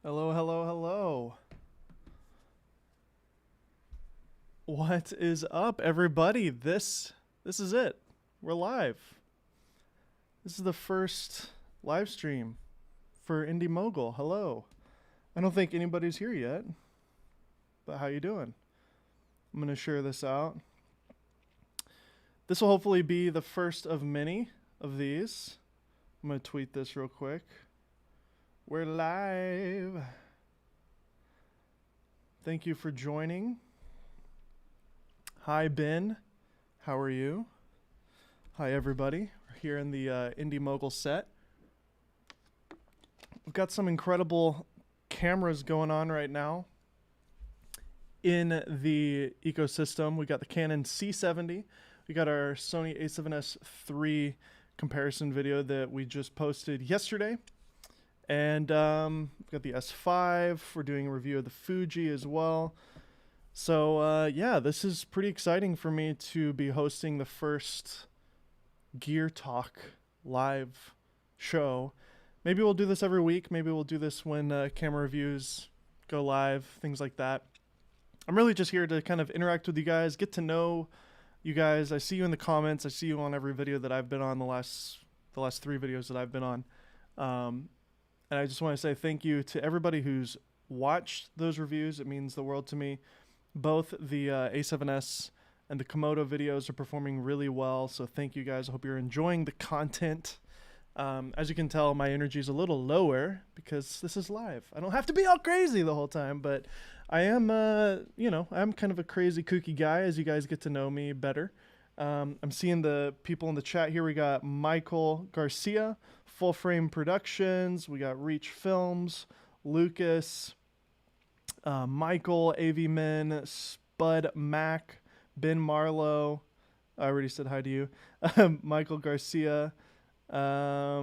Hello, hello, hello. What is up, everybody? This is it. We're live. This is the first live stream for Indy Mogul. Hello. I don't think anybody's here yet, but how you doing? I'm going to share this out. This will hopefully be the first of many of these. I'm going to tweet this real quick. We're live. Thank you for joining. Hi, Ben. How are you? Hi, everybody. We're here in the Indy Mogul set. We've got some incredible cameras going on right now in the ecosystem. We got the Canon C70. We got our Sony a7SIII comparison video that we just posted yesterday. And we've got the S5. We're doing a review of the Fuji as well. So yeah, this is pretty exciting for me to be hosting the first Gear Talk live show. Maybe we'll do this every week. Maybe we'll do this when camera reviews go live, things like that. I'm really just here to kind of interact with you guys, get to know you guys. I see you in the comments. I see you on every video that I've been on, the last 3 videos that I've been on. And I just want to say thank you to everybody who's watched those reviews. It means the world to me. Both the A7S and the Komodo videos are performing really well. So thank you guys. I hope you're enjoying the content. As you can tell, my energy is a little lower because this is live. I don't have to be all crazy the whole time, but I am, I'm kind of a crazy, kooky guy as you guys get to know me better. I'm seeing the people in the chat here. We got Michael Garcia, Full Frame Productions. We got Reach Films, Lucas, Michael, AV Men, Spud Mac, Ben Marlowe. I already said hi to you. Michael Garcia. Yeah,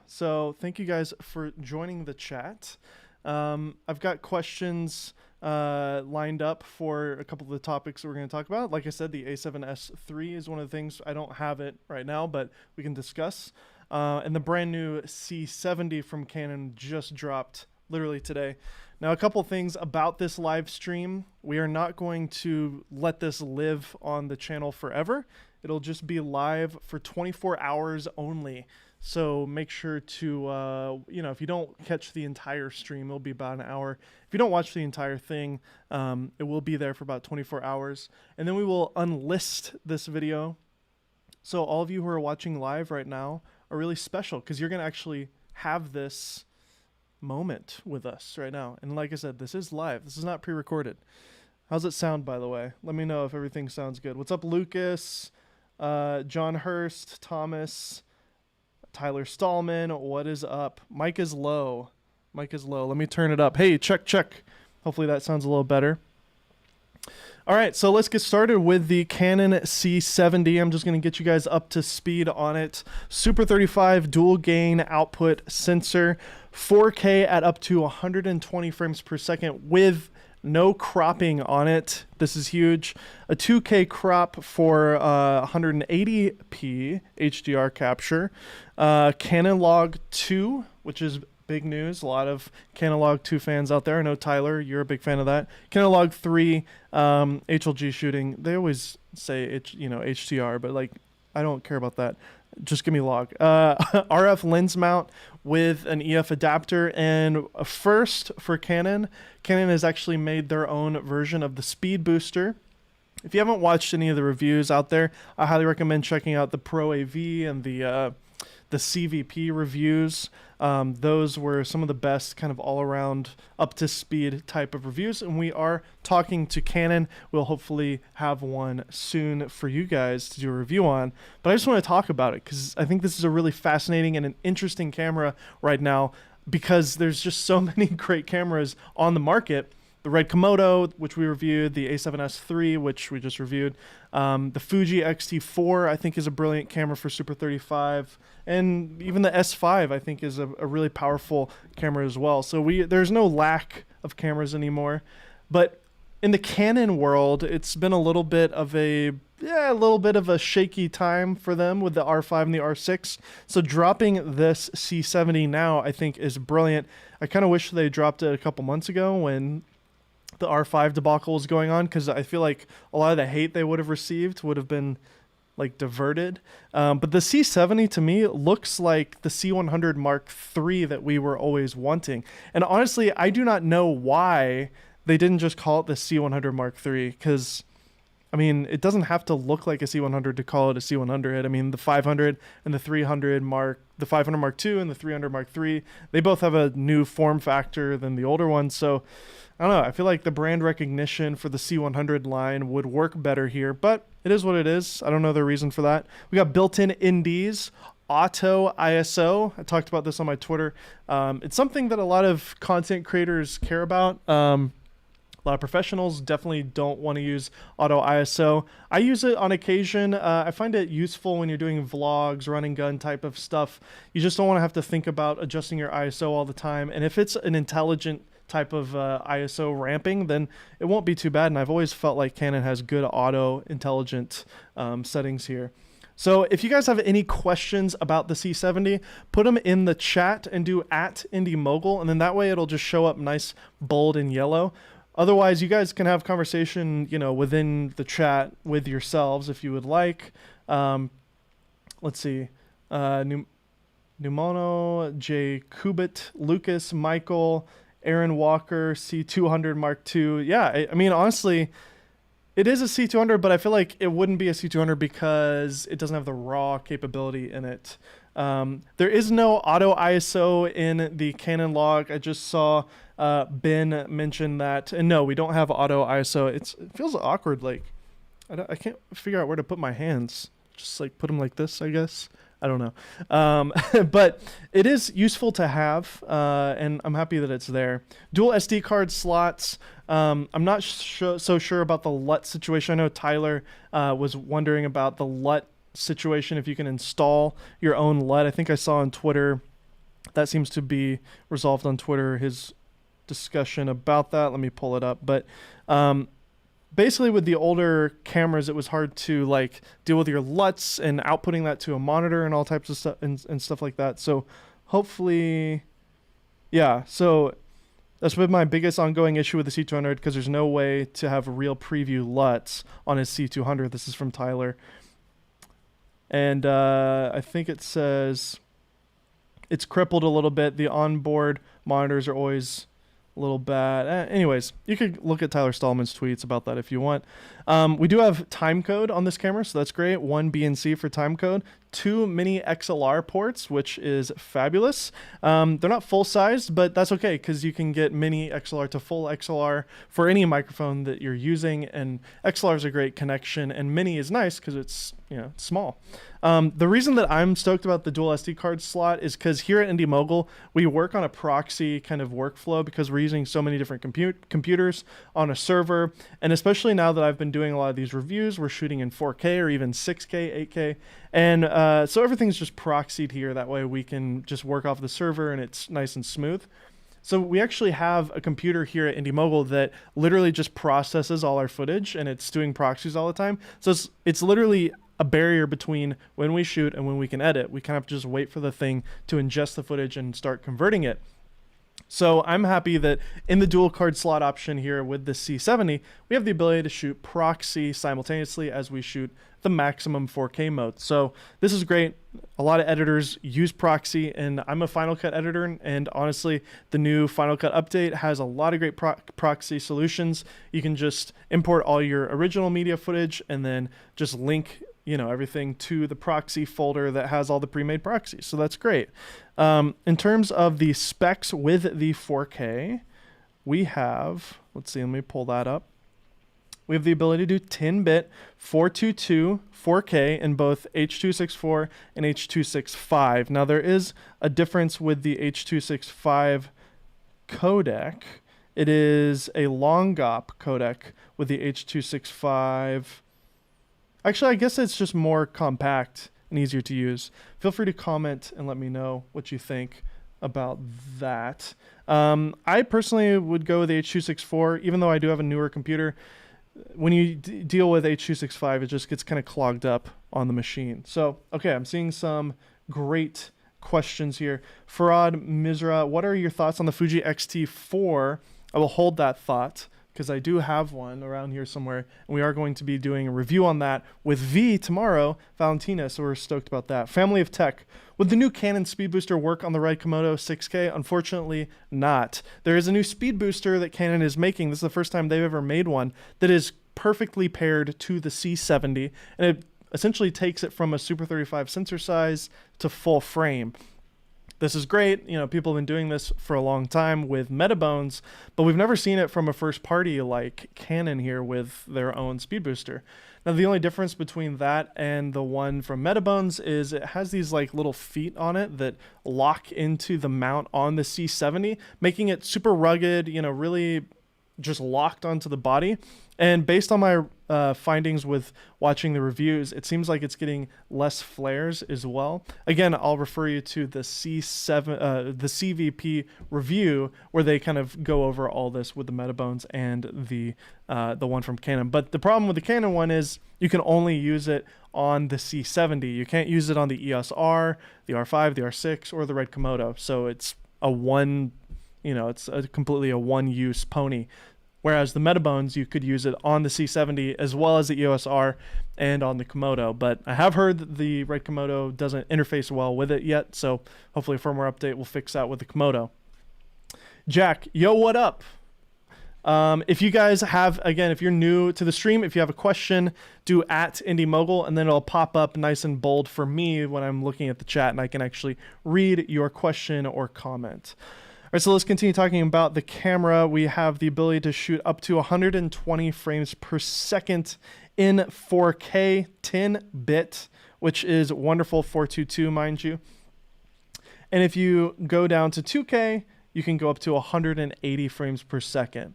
so thank you guys for joining the chat. I've got questions lined up for a couple of the topics that we're going to talk about. Like I said, the a7SIII is one of the things. I don't have it right now, but we can discuss. And the brand new C70 from Canon just dropped literally today. Now, a couple things about this live stream. We are not going to let this live on the channel forever. It'll just be live for 24 hours only. So make sure to, if you don't catch the entire stream, it'll be about an hour. If you don't watch the entire thing, it will be there for about 24 hours. And then we will unlist this video. So all of you who are watching live right now are really special because you're going to actually have this moment with us right now. And like I said, this is live. This is not pre-recorded. How's it sound, by the way? Let me know if everything sounds good. What's up, Lucas, John Hurst, Thomas, Tyler Stallman? What is up? Mic is low. Mic is low. Let me turn it up. Hey, check. Hopefully that sounds a little better. All right, so let's get started with the Canon C70. I'm just going to get you guys up to speed on it. Super 35 dual gain output sensor, 4K at up to 120 frames per second with no cropping on it. This is huge. A 2K crop for 180p HDR capture. Canon Log 2, which is big news. A lot of Canon Log 2 fans out there. I know, Tyler, you're a big fan of that. Canon Log 3, HLG shooting. They always say, HDR, but like, I don't care about that. Just give me log. RF lens mount with an EF adapter. And first for Canon, Canon has actually made their own version of the speed booster. If you haven't watched any of the reviews out there, I highly recommend checking out the Pro AV and the CVP reviews. Those were some of the best kind of all-around up-to-speed type of reviews, and we are talking to Canon. We'll hopefully have one soon for you guys to do a review on, but I just want to talk about it because I think this is a really fascinating and an interesting camera right now because there's just so many great cameras on the market. The Red Komodo, which we reviewed, the a7SIII, which we just reviewed, the Fuji X-T4, I think, is a brilliant camera for Super 35, and even the S5, I think, is a really powerful camera as well. So there's no lack of cameras anymore, but in the Canon world, it's been a little bit of a shaky time for them with the R5 and the R6. So dropping this C70 now, I think, is brilliant. I kind of wish they dropped it a couple months ago when the R5 debacle was going on, because I feel like a lot of the hate they would have received would have been like diverted. But the C70 to me looks like the C100 Mark III that we were always wanting. And honestly, I do not know why they didn't just call it the C100 Mark III, because I mean, it doesn't have to look like a C100 to call it a C100. I mean, the 500 and the 300 Mark, the 500 Mark II and the 300 Mark III, they both have a new form factor than the older ones. So I don't know. I feel like the brand recognition for the C100 line would work better here, but it is what it is. I don't know the reason for that. We got built-in Indies, auto ISO. I talked about this on my Twitter. It's something that a lot of content creators care about. A lot of professionals definitely don't want to use auto ISO. I use it on occasion. I find it useful when you're doing vlogs, run and gun type of stuff. You just don't want to have to think about adjusting your ISO all the time. And if it's an intelligent type of ISO ramping, then it won't be too bad. And I've always felt like Canon has good auto intelligent settings here. So if you guys have any questions about the C70, put them in the chat and do @Indy Mogul, and then that way it'll just show up nice, bold, and yellow. Otherwise, you guys can have conversation, within the chat with yourselves if you would like. Let's see. Numono, Jay Kubit, Lucas, Michael, Aaron Walker, C200 Mark II. Yeah, I mean, honestly, it is a C200, but I feel like it wouldn't be a C200 because it doesn't have the raw capability in it. There is no auto ISO in the Canon log. I just saw Ben mention that. And no, we don't have auto ISO. It feels awkward. Like, I can't figure out where to put my hands. Just like put them like this, I guess. I don't know. But it is useful to have, and I'm happy that it's there. Dual SD card slots. I'm not so sure about the LUT situation. I know Tyler was wondering about the LUT situation, if you can install your own LUT. I think I saw on Twitter that seems to be resolved on Twitter, his discussion about that. Let me pull it up. But basically with the older cameras, it was hard to like deal with your LUTs and outputting that to a monitor and all types of stuff and stuff like that. So hopefully, yeah. So that's been my biggest ongoing issue with the C200, because there's no way to have real preview LUTs on his C200. This is from Tyler. And I think it says it's crippled a little bit. The onboard monitors are always a little bad. Anyways, you could look at Tyler Stallman's tweets about that if you want. We do have time code on this camera, so that's great. 1 BNC for time code. 2 mini XLR ports, which is fabulous. They're not full-sized, but that's okay, because you can get mini XLR to full XLR for any microphone that you're using, and XLR is a great connection, and mini is nice because it's small. The reason that I'm stoked about the dual SD card slot is because here at Indy Mogul, we work on a proxy kind of workflow because we're using so many different computers on a server. And especially now that I've been doing a lot of these reviews, we're shooting in 4K or even 6K, 8K. And so everything's just proxied here. That way we can just work off the server and it's nice and smooth. So we actually have a computer here at Indy Mogul that literally just processes all our footage, and it's doing proxies all the time. So it's literally a barrier between when we shoot and when we can edit. We kind of have to just wait for the thing to ingest the footage and start converting it. So I'm happy that in the dual card slot option here with the C70, we have the ability to shoot proxy simultaneously as we shoot the maximum 4K mode. So this is great. A lot of editors use proxy, and I'm a Final Cut editor, and honestly, the new Final Cut update has a lot of great proxy solutions. You can just import all your original media footage and then just link everything to the proxy folder that has all the pre-made proxies. So that's great. In terms of the specs with the 4K, we have, let's see, let me pull that up. We have the ability to do 10-bit 422 4K in both H.264 and H.265. Now there is a difference with the H.265 codec. It is a long GOP codec with the H.265. Actually, I guess it's just more compact and easier to use. Feel free to comment and let me know what you think about that. I personally would go with H.264, even though I do have a newer computer. When you deal with H.265, it just gets kind of clogged up on the machine. So, okay, I'm seeing some great questions here. Farad Mizra, what are your thoughts on the Fuji X-T4? I will hold that thought because I do have one around here somewhere, and we are going to be doing a review on that with V tomorrow, Valentina, so we're stoked about that. Family of Tech, would the new Canon speed booster work on the Red Komodo 6K? Unfortunately, not. There is a new speed booster that Canon is making. This is the first time they've ever made one that is perfectly paired to the C70, and it essentially takes it from a Super 35 sensor size to full frame. This is great. You know, people have been doing this for a long time with Metabones, but we've never seen it from a first party like Canon here with their own speed booster. Now, the only difference between that and the one from Metabones is it has these like little feet on it that lock into the mount on the C70, making it super rugged, you know, really just locked onto the body. And based on my findings with watching the reviews, it seems like it's getting less flares as well. Again, I'll refer you to the the CVP review where they kind of go over all this with the Metabones and the one from Canon. But the problem with the Canon one is you can only use it on the C70. You can't use it on the EOS R, the R5, the R6, or the Red Komodo. So it's it's completely a one-use pony. Whereas the Metabones, you could use it on the C70 as well as the EOS R and on the Komodo. But I have heard that the Red Komodo doesn't interface well with it yet, so hopefully a firmware update will fix that with the Komodo. Jack, yo, what up? If you guys have, again, if you're new to the stream, if you have a question, do at Indy Mogul, and then it'll pop up nice and bold for me when I'm looking at the chat, and I can actually read your question or comment. All right, so let's continue talking about the camera. We have the ability to shoot up to 120 frames per second in 4K 10-bit, which is wonderful, 422, mind you. And if you go down to 2K, you can go up to 180 frames per second.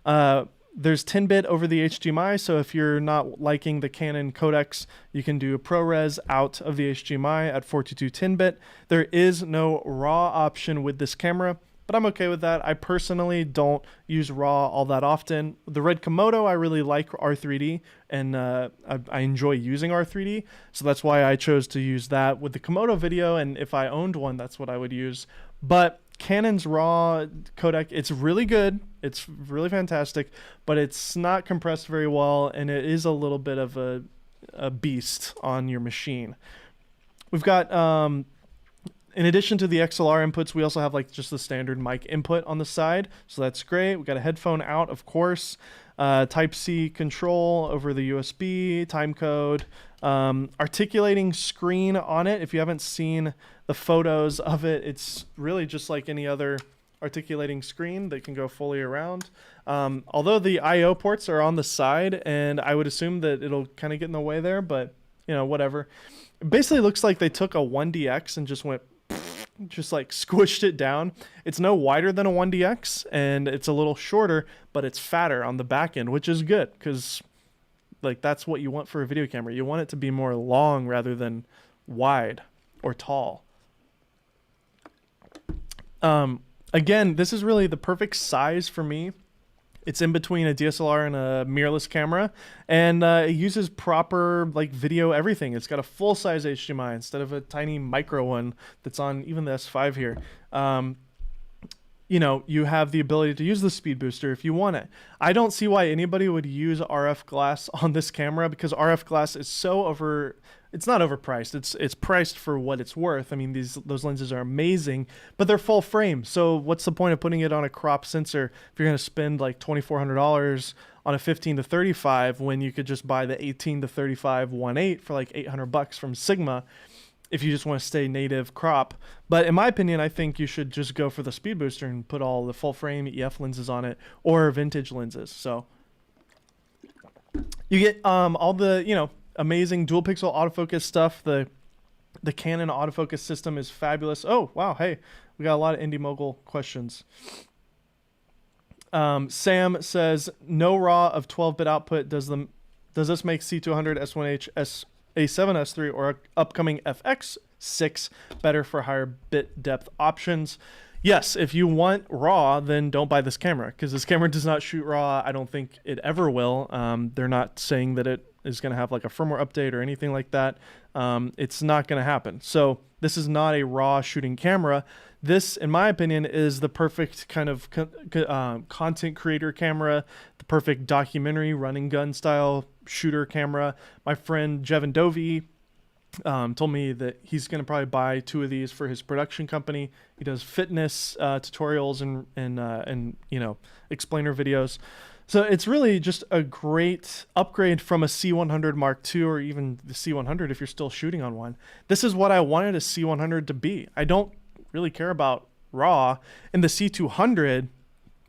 There's 10-bit over the HDMI, so if you're not liking the Canon codecs, you can do ProRes out of the HDMI at 422 10-bit. There is no RAW option with this camera, but I'm okay with that. I personally don't use RAW all that often. The Red Komodo, I really like R3D, and I enjoy using R3D, so that's why I chose to use that with the Komodo video, and if I owned one, that's what I would use. But Canon's RAW codec, it's really good. It's really fantastic, but it's not compressed very well, and it is a little bit of a beast on your machine. We've got... in addition to the XLR inputs, we also have like just the standard mic input on the side. So that's great. We got a headphone out, of course. Type-C control over the USB, time code, articulating screen on it. If you haven't seen the photos of it, it's really just like any other articulating screen that can go fully around. Although the I/O ports are on the side, and I would assume that it'll kind of get in the way there, but you know, whatever. It basically looks like they took a 1DX and just like squished it down. It's no wider than a 1DX, and it's a little shorter, but it's fatter on the back end, which is good because like that's what you want for a video camera. You want it to be more long rather than wide or tall. Again, this is really the perfect size for me. It's in between a DSLR and a mirrorless camera, and it uses proper like video everything. It's got a full-size HDMI instead of a tiny micro one that's on even the S5 here. You know, you have the ability to use the speed booster if you want it. I don't see why anybody would use RF glass on this camera because RF glass is so it's not overpriced. It's priced for what it's worth. I mean, those lenses are amazing, but they're full frame. So what's the point of putting it on a crop sensor if you're going to spend like $2,400 on a 15 to 35 when you could just buy the 18 to 35 1.8 for like $800 from Sigma if you just want to stay native crop. But in my opinion, I think you should just go for the speed booster and put all the full frame EF lenses on it or vintage lenses. So you get all the, you know, amazing dual pixel autofocus stuff. The Canon autofocus system is fabulous. Oh, wow. Hey, we got a lot of Indy Mogul questions. Sam says, no RAW of 12-bit output. Does this make C200, S1H, a7S III or upcoming FX6 better for higher bit depth options? Yes, if you want RAW, then don't buy this camera because this camera does not shoot RAW. I don't think it ever will. They're not saying that it is going to have like a firmware update or anything like that. It's not going to happen. So this is not a RAW shooting camera. This, in my opinion, is the perfect kind of content creator camera, the perfect documentary running gun style shooter camera. My friend Jevin Dovey told me that he's going to probably buy 2 of these for his production company. He does fitness tutorials and you know, explainer videos. So it's really just a great upgrade from a C100 Mark II or even the C100 if you're still shooting on one. This is what I wanted a C100 to be. I don't really care about RAW, and the C200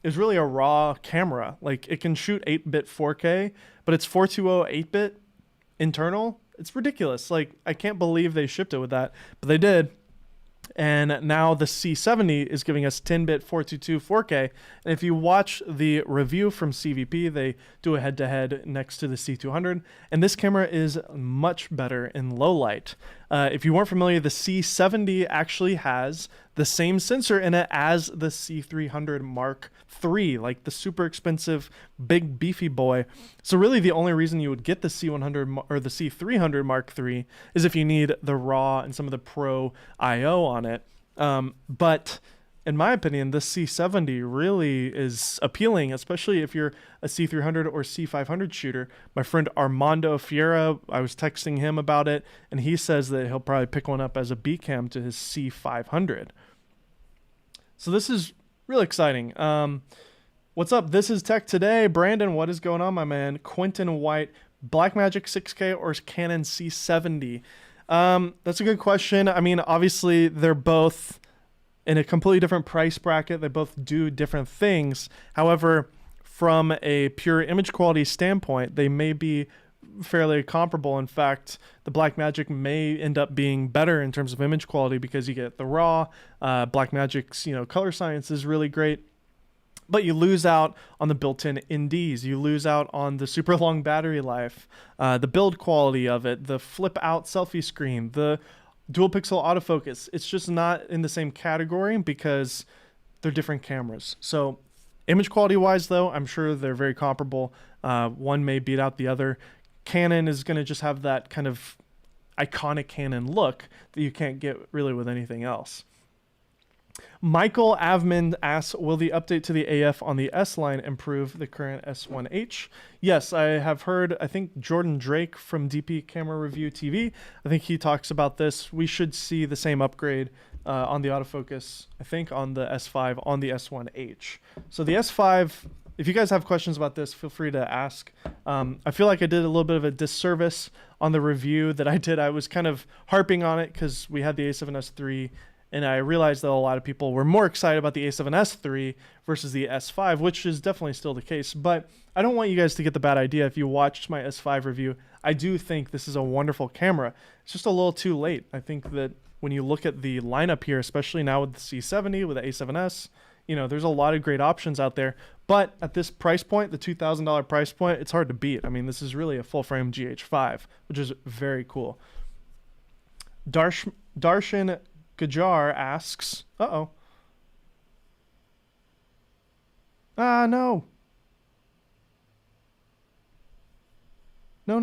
is really a RAW camera. Like, it can shoot 8-bit 4K, but it's 420 8-bit internal. It's ridiculous. Like, I can't believe they shipped it with that, but they did. And now the C70 is giving us 10-bit 422 4K. And if you watch the review from CVP, they do a head-to-head next to the C200. And this camera is much better in low light. If you weren't familiar, the C70 actually has the same sensor in it as the C300 Mark III, like the super expensive, big, beefy boy. So really the only reason you would get the C100 or the C300 Mark III is if you need the RAW and some of the Pro I/O on it. But in my opinion, the C70 really is appealing, especially if you're a C300 or C500 shooter. My friend Armando Fiera, I was texting him about it, and he says that he'll probably pick one up as a B cam to his C500. So this is really exciting. What's up? This is Tech Today. Brandon, what is going on, my man? Quentin White, Blackmagic 6K or Canon C70? That's a good question. I mean, obviously, they're both in a completely different price bracket. They both do different things. However, from a pure image quality standpoint, they may be fairly comparable. In fact, the Blackmagic may end up being better in terms of image quality because you get the RAW. Blackmagic's, you know, color science is really great, but you lose out on the built-in NDs. You lose out on the super long battery life, the build quality of it, the flip-out selfie screen, the dual pixel autofocus. It's just not in the same category because they're different cameras. So image quality wise though, I'm sure they're very comparable. One may beat out the other. Canon is going to just have that kind of iconic Canon look that you can't get really with anything else. Michael Avman asks, will the update to the AF on the S line improve the current S1H? Yes, I have heard, I think Jordan Drake from DP Camera Review TV, I think he talks about this. We should see the same upgrade on the autofocus, I think, on the S5, on the S1H. So the S5, if you guys have questions about this, feel free to ask. I feel like I did a little bit of a disservice on the review that I did. I was kind of harping on it because we had the a7S III, and I realized that a lot of people were more excited about the a7S III versus the S5, which is definitely still the case. But I don't want you guys to get the bad idea. If you watched my S5 review, I do think this is a wonderful camera. It's just a little too late. I think that when you look at the lineup here, especially now with the C70, with the a7S, you know, there's a lot of great options out there. But at this price point, the $2,000 price point, it's hard to beat. I mean, this is really a full-frame GH5, which is very cool. Darshan Gajar asks, no. No. No.